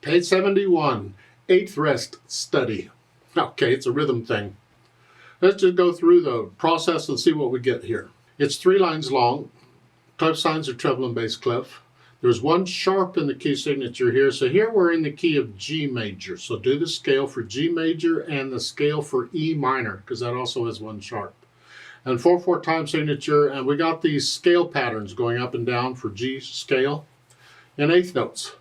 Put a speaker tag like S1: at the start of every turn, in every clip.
S1: Page 71, eighth rest study. Okay, it's a rhythm thing. Let's just go through the process and see what we get here. It's 3 lines long. Clef signs are treble and bass clef. There's 1 sharp in the key signature here. So here we're in the key of G major. So do the scale for G major and the scale for E minor, because that also has 1 sharp. And 4/4 time signature, and we got these scale patterns going up and down for G scale. And eighth notes.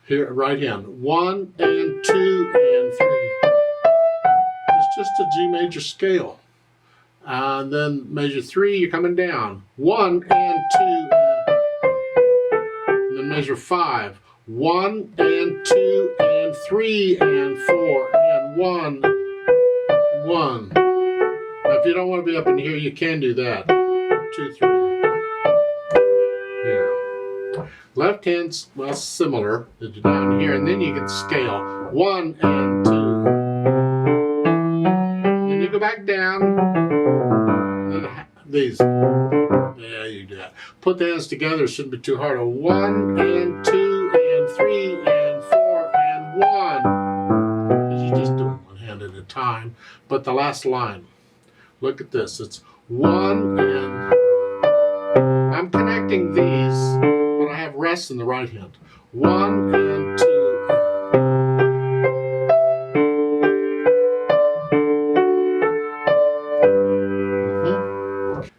S1: Here, right hand. 1 and 2 and 3. It's just a G major scale. And then measure 3, you're coming down. 1 and 2 and then measure 5. 1 and 2 and 3 and 4 and 1. 1. Now, if you don't want to be up in here, you can do that. 2, 3. Yeah. Left hand's, well, similar. You're down here, and then you can scale. 1 and 2. Then you go back down. And these. Yeah, you do that. Put the hands together. It shouldn't be too hard. 1 and 2 and 3 and 4 and 1. Because you're just doing 1 hand at a time. But the last line. Look at this. It's 1 and... I'm connecting these, but I have rests in the right hand. 1 and 2.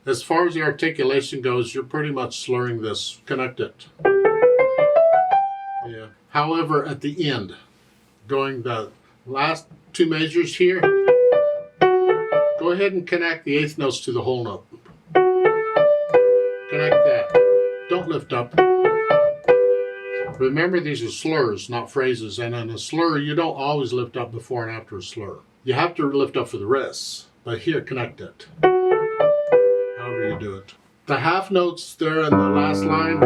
S1: As far as the articulation goes, you're pretty much slurring this. Connect it. Yeah. However, at the end, going the last 2 measures here, go ahead and connect the 8th notes to the whole note. Connect that. Don't lift up. Remember, these are slurs, not phrases. And in a slur, you don't always lift up before and after a slur. You have to lift up for the rests. But here, connect it. However you do it. The half notes there in the last line,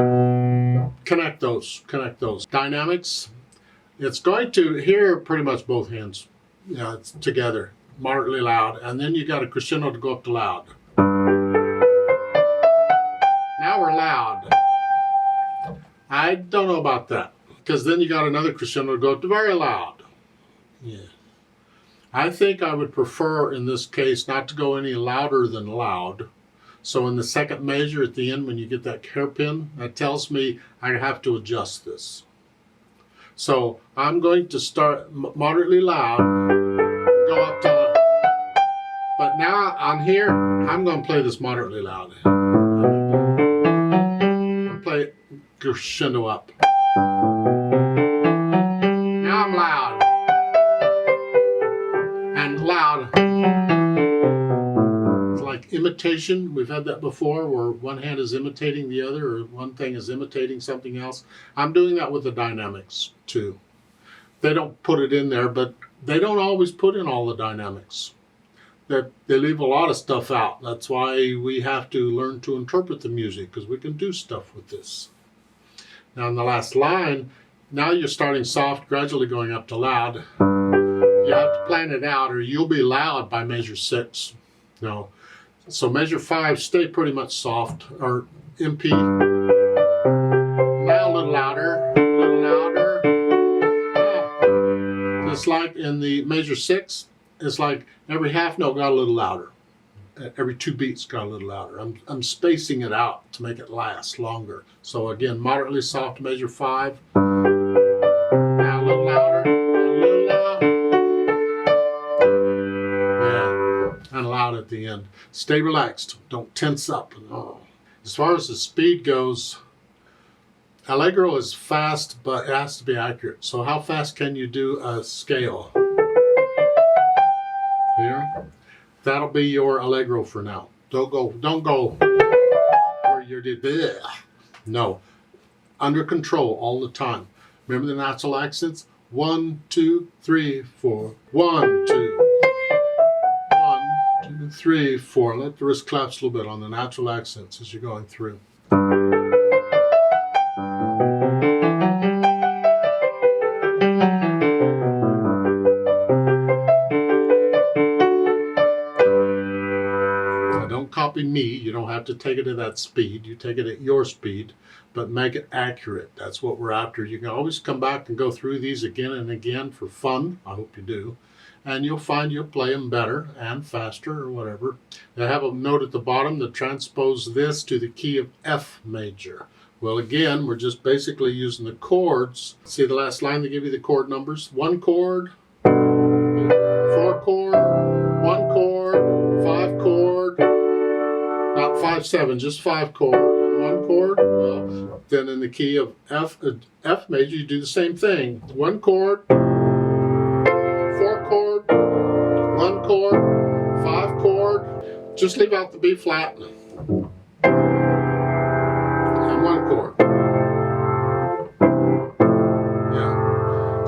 S1: connect those. Connect those. Dynamics, it's going to hear pretty much both hands. Yeah, it's together. Moderately loud, and then you got a crescendo to go up to loud. Now we're loud. I don't know about that, because then you got another crescendo to go up to very loud. Yeah. I think I would prefer in this case not to go any louder than loud. So in the second measure at the end, when you get that hairpin, that tells me I have to adjust this. So I'm going to start moderately loud, go up to loud. But now on here, I'm going to play this moderately loud. I'll play crescendo up. Now I'm loud. And loud. It's like imitation. We've had that before, where one hand is imitating the other, or one thing is imitating something else. I'm doing that with the dynamics too. They don't put it in there, but they don't always put in all the dynamics. They leave a lot of stuff out. That's why we have to learn to interpret the music, because we can do stuff with this. Now in the last line, now you're starting soft, gradually going up to loud. You have to plan it out, or you'll be loud by measure 6. No. So measure 5, stay pretty much soft, or MP. Now a little louder, a little louder. Yeah. It's like in the measure 6, it's like every half note got a little louder. Every 2 beats got a little louder. I'm spacing it out to make it last longer. So again, moderately soft measure 5. Now a little louder, a little loud. Yeah, and loud at the end. Stay relaxed. Don't tense up. Oh. As far as the speed goes, Allegro is fast, but it has to be accurate. So how fast can you do a scale? Here. That'll be your Allegro for now. Don't go where you're bleh. No. Under control all the time. Remember the natural accents? 1, 2, 3, 4. 1, 2. 1, 2, 3, 4. Let the wrist collapse a little bit on the natural accents as you're going through. copy me. You don't have to take it at that speed. You take it at your speed, but make it accurate. That's what we're after. You can always come back and go through these again and again for fun. I hope you do. And you'll find you'll play them better and faster or whatever. They have a note at the bottom that transpose this to the key of F major. Well, again, we're just basically using the chords. See the last line, they give you the chord numbers. 1 chord, 4 chord, 1 chord, 5 chord, not 5, 7, just 5 chord, and 1 chord. Well, then in the key of F major, you do the same thing. 1 chord, 4 chord, 1 chord, 5 chord. Just leave out the B flat and 1 chord.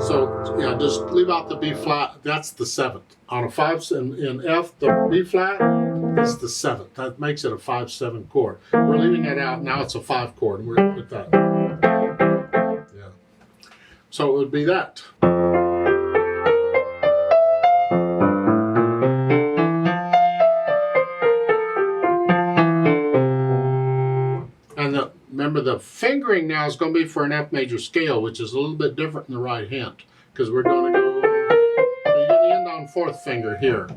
S1: So yeah, just leave out the B flat. That's the 7th. On a 5 in F, the B flat is the 7th. That makes it a 5/7 chord. We're leaving that out. Now it's a 5 chord, and we're going to put that. Yeah. So it would be that. And remember, the fingering now is going to be for an F major scale, which is a little bit different in the right hand, because we're going to go, so you're going to end on 4th finger here.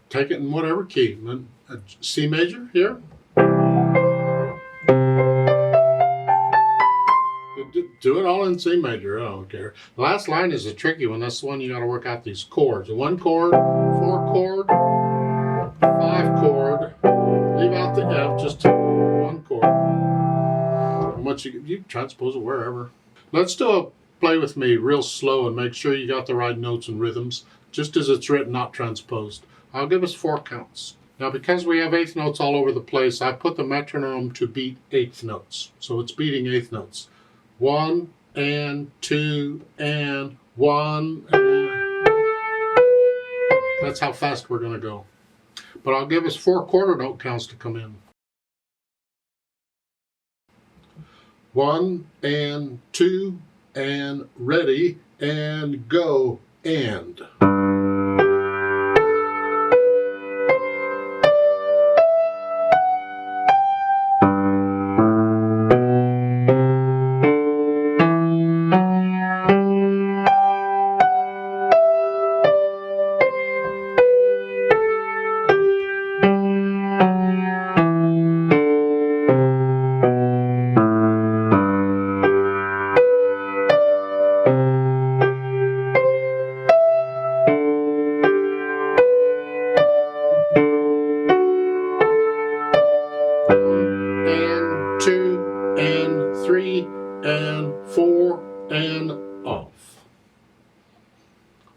S1: Take it in whatever key. A C major here. Do it all in C major, I don't care. The last line is a tricky one. That's the one you got to work out these chords. 1 chord, 4 chord, 5 chord. Leave out the F, just 1 chord. And once you transpose it wherever. Let's do a play with me real slow and make sure you got the right notes and rhythms, just as it's written, not transposed. I'll give us 4 counts. Now, because we have 8th notes all over the place, I put the metronome to beat 8th notes. So it's beating 8th notes. 1 and 2 and 1 and. That's how fast we're going to go. But I'll give us 4 quarter note counts to come in. 1 and 2 and ready and go and. And 2 and 3 and 4 and